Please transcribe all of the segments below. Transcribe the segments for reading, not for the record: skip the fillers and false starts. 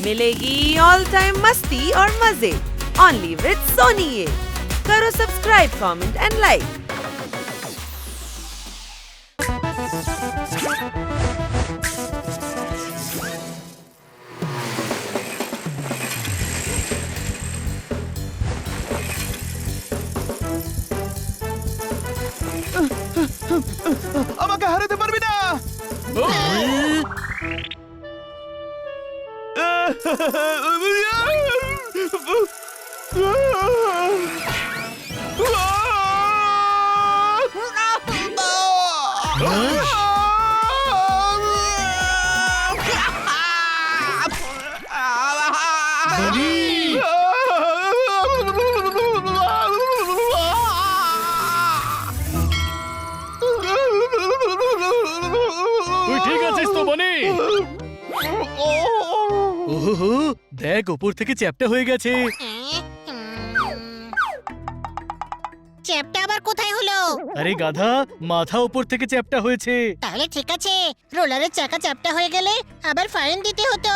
मिलेगी all time मस्ती और मजे ओनली विद सोनी। ये करो सब्सक्राइब, कमेंट एंड लाइक। আমাকে হারাতে পারবি না। ওহো, দেখ উপর থেকে চ্যাপটা হয়ে গেছে। চ্যাপটা আবার কোথায় হলো? আরে গাধা, মাথা উপর থেকে চ্যাপটা হয়েছে। তাহলে ঠিক আছে, রোলারের চাকা চ্যাপটা হয়ে গেলে আবার ফাইন দিতে হতো।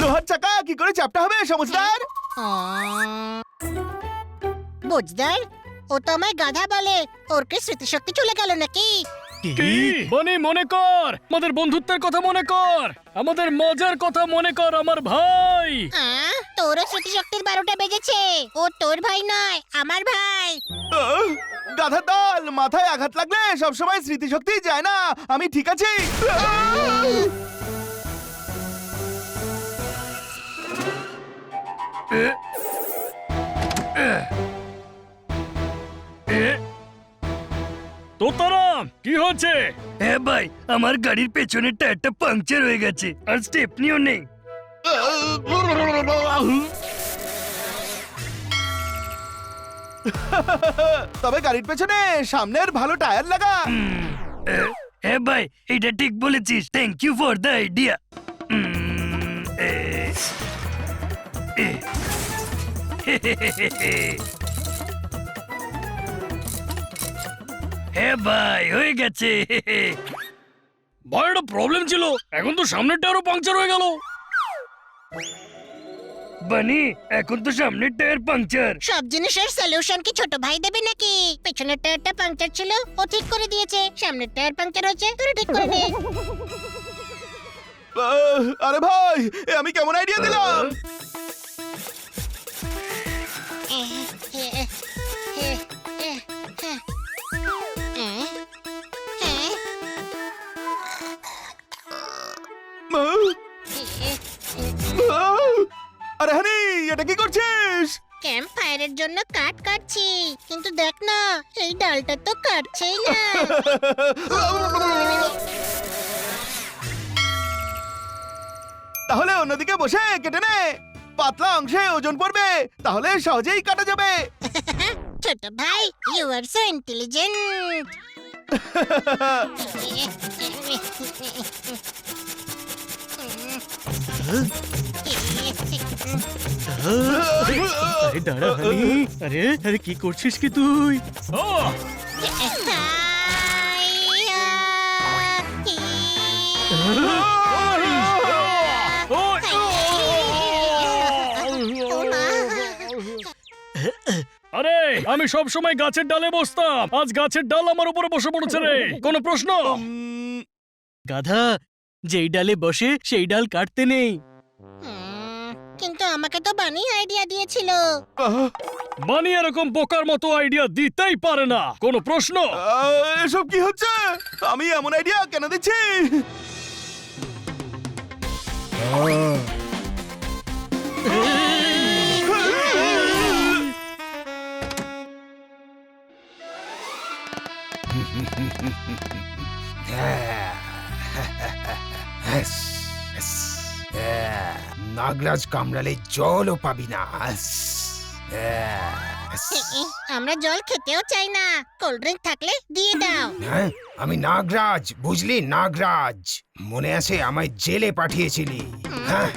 লোহার চাকা কি করে চাপটা হবে সমঝদার? বুঝদার, ও তো আমায় গাধা বলে। ওর কি স্মৃতিশক্তি চলে গেল নাকি? কি বনি, মনে কর আমাদের বন্ধুত্বের কথা, মনে কর আমাদের মজার কথা, মনে কর আমার ভাই। তোরও স্মৃতিশক্তির 12টা বেজেছে। ও তোর ভাই নয়, আমার ভাই। গাধার দল, মাথায় আঘাত লাগলে সবসময় স্মৃতিশক্তি যায় না। আমি ঠিক আছি। তোতারাম, কি হচ্ছে? হ্যাঁ ভাই, আমার গাড়ির পেছনের টায়ারটা পাংচার হয়ে গেছে আর স্টেপনিও নেই। তবে গাড়ির পেছনে সামনের ভালো টায়ার লাগা। হ্যাঁ ভাই, এটা ঠিক বলেছিস। Thank you for the idea. হ্যাঁ ভাই, হয়ে গেছে। ভাই, একটা প্রবলেম ছিল, এখন তো সামনের টায়ারও পাংচার হয়ে গেল। বানি, এখন তো সামনের টায়ার পাংচার। সব জিনিসের সলিউশন কি ছোট ভাই দেবে নাকি? পেছনের টায়ারটা পাংচার ছিল, ও ঠিক করে দিয়েছে। সামনের টায়ার পাংচার হয়েছে, তোরা ঠিক করে দে। আরে ভাই, এ আমি কেমন আইডিয়া দিলাম? আরে হানি, এটা কি করছিস? ক্যাম্প ফায়ারের জন্য কাঠ কাটছি, কিন্তু দেখ না, এই ডালটা তো কাটছেই না। তাহলে অন্যদিকে বসে কেটে নে। পাতলা অংশে ওজন পড়বে, তাহলে সহজেই কাটা যাবে। ছোট ভাই, ইউ আর সো ইন্টেলিজেন্ট। আরে দাঁড়া হানি, আরে আরে কি করছিস কি তুই? আরে আমি সব সময় গাছের ডালে বসতাম, আজ গাছের ডাল আমার উপরে বসে পড়েছে রে। কোনো প্রশ্ন? গাধা, যেই ডালে বসে সেই ডাল কাটতে নেই। কিন্তু আমাকে তো বানি আইডিয়া দিয়েছিল। বানি এরকম বোকার মতো আইডিয়া দিতেই পারে না। কোনো প্রশ্ন? এসব কি হচ্ছে? আমি এমন আইডিয়া কেন দিচ্ছি? নাগরাজ কামড়ালে জলও পাবি না। আমরা জল খেতেও চাই না, কোল্ড ড্রিঙ্ক থাকলে দিয়ে দাও। হ্যাঁ, আমি নাগরাজ, বুঝলি? নাগরাজ, মনে আছে আমায় জেলে পাঠিয়েছিলি? হ্যাঁ,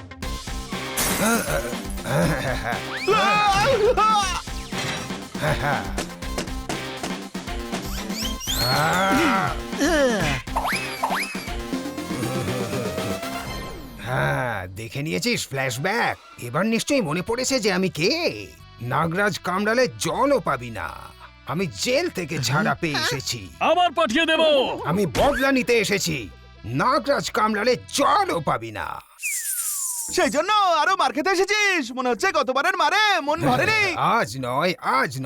দেখে নিয়েছিস ফ্ল্যাশব্যাক? এবার নিশ্চয়ই মনে পড়েছে যে আমি কে। নাগরাজ কামড়ালে জলও পাবি না। আমি জেল থেকে ছাড়া পেয়ে এসেছি। আবার পাঠিয়ে দেব। আমি বদলা নিতে এসেছি। নাগরাজ কামড়ালে জলও পাবি না। সেই জন্য আরো মার খেতে এসেছিস? মনে হচ্ছে গতবারের মারে মন ভরেনি। আজ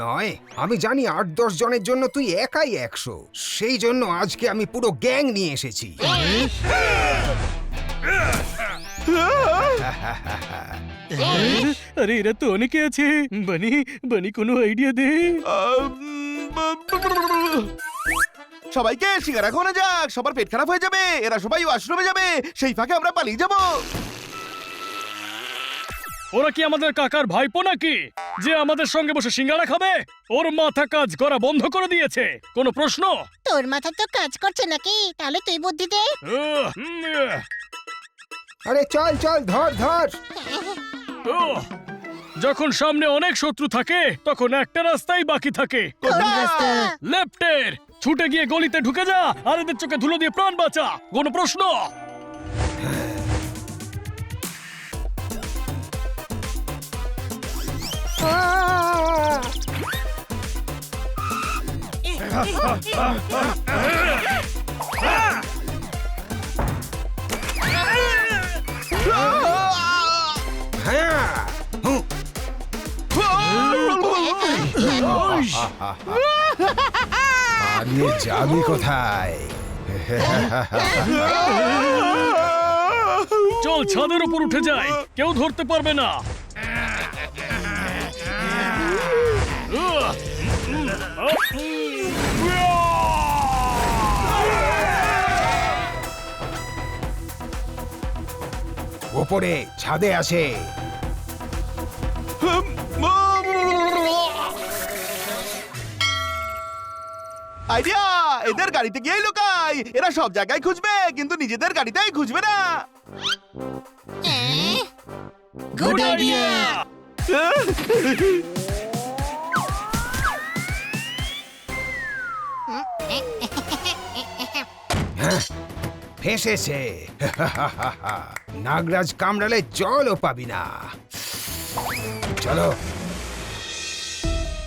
নয়। আমি জানি 8-10 জনের জন্য তুই একাই 100। সেই জন্য আজকে আমি পুরো গ্যাং নিয়ে এসেছি। আরে এরা তো অনেকে আছে। বানি বানি কোনো আইডিয়া দে। সবাইকে সিঙ্গারা খাওয়ানো যাক, সবার পেট খারাপ হয়ে যাবে, এরা সবাই ওয়াশরুমে যাবে, সেই ফাঁকে আমরা পালিয়ে যাব। ওরা কি আমাদের কাকার ভাইপো নাকি যে আমাদের সঙ্গে বসে সিঙ্গারা খাবে? ওর মাথা কাজ করা বন্ধ করে দিয়েছে। কোনো প্রশ্ন? তোর মাথা তো কাজ করছে নাকি? তাহলে তুই বুদ্ধি দে। আরে চল ধর। যখন সামনে অনেক শত্রু থাকে তখন একটা রাস্তাই বাকি থাকে, লেফটের। ছুটে গিয়ে গলিতে ঢুকে যা আর এদের চোখে ধুলো দিয়ে প্রাণ বাঁচা। কোনো প্রশ্ন? হ্যাঁ। পালিয়ে যাবি কোথায়? চল ছাদের উপর উঠে যাই, কেউ ধরতে পারবে না। ওপরে ছাদে আছে। আইডিয়া! এদের গাড়িতে গিয়েই লুকাই। এরা সব জায়গায় খুঁজবে কিন্তু নিজেদের গাড়িতেই খুঁজবে না। Good idea. ফেঁসেছে। নাগরাজ কামড়ালে জলও পাবি না। চলো।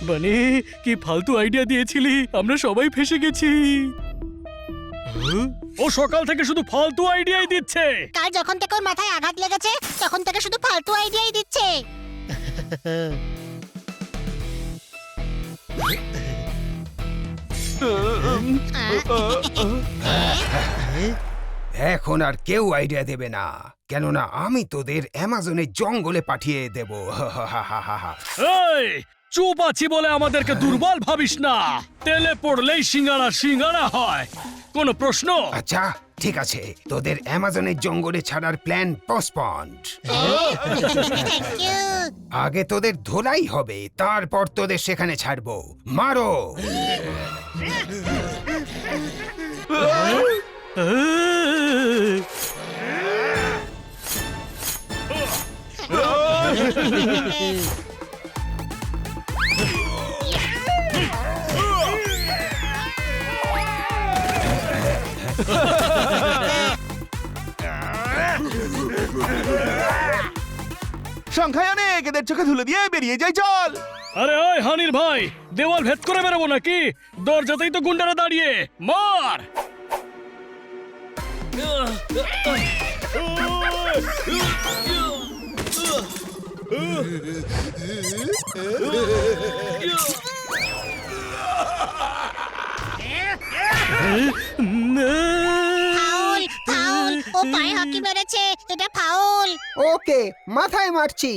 বানি কি ফালতু আইডিয়া দিয়েছিলি, আমরা সবাই ফেসে গেছি। ও সকাল থেকে শুধু ফালতু আইডিয়াই দিচ্ছে। কাল যখন থেকে ওর মাথায় আঘাত লেগেছে তখন থেকে শুধু ফালতু আইডিয়াই দিচ্ছে। এখন আর কেউ আইডিয়া দেবে না, কেননা আমি তোদের অ্যামাজনের জঙ্গলে পাঠিয়ে দেব। এই চুপ আছি বলে আমাদেরকে দুর্বল ভাবিস না। তেলে পড়লেই সিঙ্গারা হয়। কোনো প্রশ্ন? আচ্ছা ঠিক আছে, তোদের অ্যামাজনের জঙ্গলে ছাড়ার প্ল্যান পোস্টপন্ড। Thank you. আগে তোদের ধোলাই হবে, তারপর তোদের সেখানে ছাড়বো। মারো। সংখ্যায় অনেক, এদের চোখে ধুলো দিয়ে বেরিয়ে যাই। চল। আরে ওই হানির ভাই, দেওয়াল ভেদ করে বেরোবো নাকি? দরজাতেই তো গুন্ডারা দাঁড়িয়ে। মার। Foul foul. ও পায়ে হকি মেরেছে, এটা ফাউল। ওকে, মাথায় মারছি।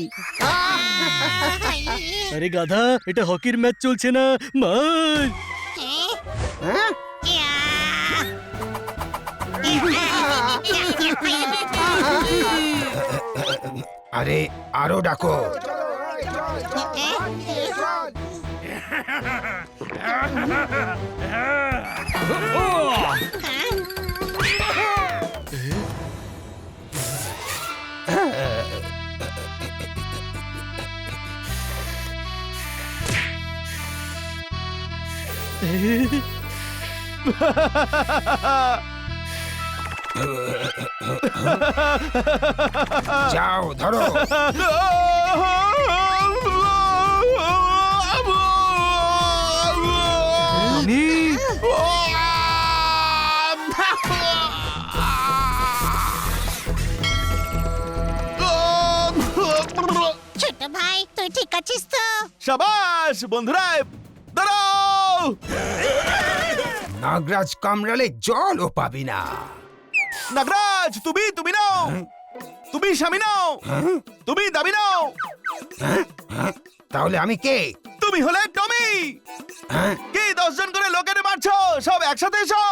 আরে গাধা, এটা হকির ম্যাচ চলছে না, মার। হ্যাঁ? আরে আরো ডাকো। যাও ধরো। বানি ছোট ভাই তুই ঠিক আছিস তো? সাবাস বন্ধুরা, দাঁড়াও। নাগরাজ কামড়ালে জলও পাবি না। নাগরাজ, তুমি নাও, তুমি স্বামী নাও, হ্যাঁ? তুমি দাবি নাও। হ্যাঁ? তাহলে আমি কে? তুমি হলে টমি। হ্যাঁ? কি 10 জন করে লোকের মারছো? সব একসাথে এসো।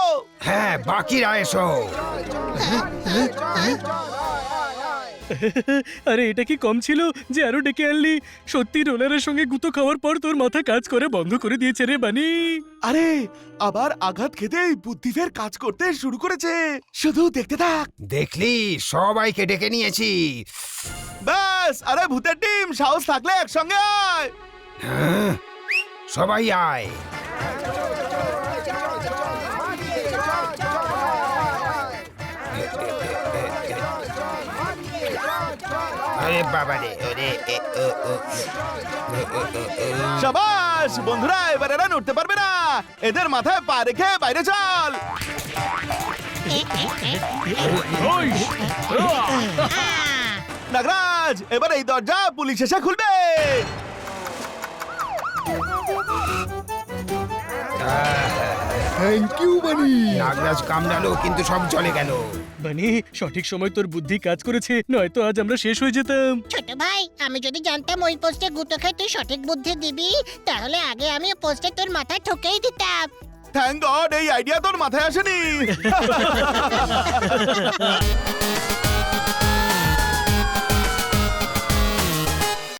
হ্যাঁ, বাকিরা এসো। আরে এটা কি কম ছিল যে আরো ডেকে আনলি? সত্যি রোলারের সঙ্গে গুঁতো খাওয়ার পর তোর মাথা কাজ করে বন্ধ করে দিয়েছে রে বানি। আরে আবার আঘাত খেতেই বুদ্ধি ফের কাজ করতে শুরু করেছে। শুধু দেখতে থাক। দেখলি, সবাইকে ডেকে নিয়েছি। ব্যাস, আরে ভূতের টিম, সাহস থাকলে একসঙ্গে আয়। হ্যাঁ? সবাই আয়। আরে বাবা রে, ওরে সাবাস বন্ধুরা, এবার এরা নড়তে পারবে না। এদের মাথায় পা রেখে বাইরে চল। ওই, নাগরাজ, এবার এই দরজা পুলিশ এসে খুলবে। থ্যাংক ইউ বানি। নাগরাজ কামড়ালো কিন্তু সব চলে গেল। বানি সঠিক সময় তোর বুদ্ধি কাজ করেছে, নয়তো আজ আমরা শেষ হয়ে যেতাম। ছোট ভাই আমি যদি জানতাম ওই পোস্টে গুঁতো খাই তুই সঠিক বুদ্ধি দিবি, তাহলে আগে আমি ওই পোস্টে তোর মাথায় ঠুকেই দিতাম। থ্যাংক গড, এই আইডিয়া তোর মাথায় আসেনি।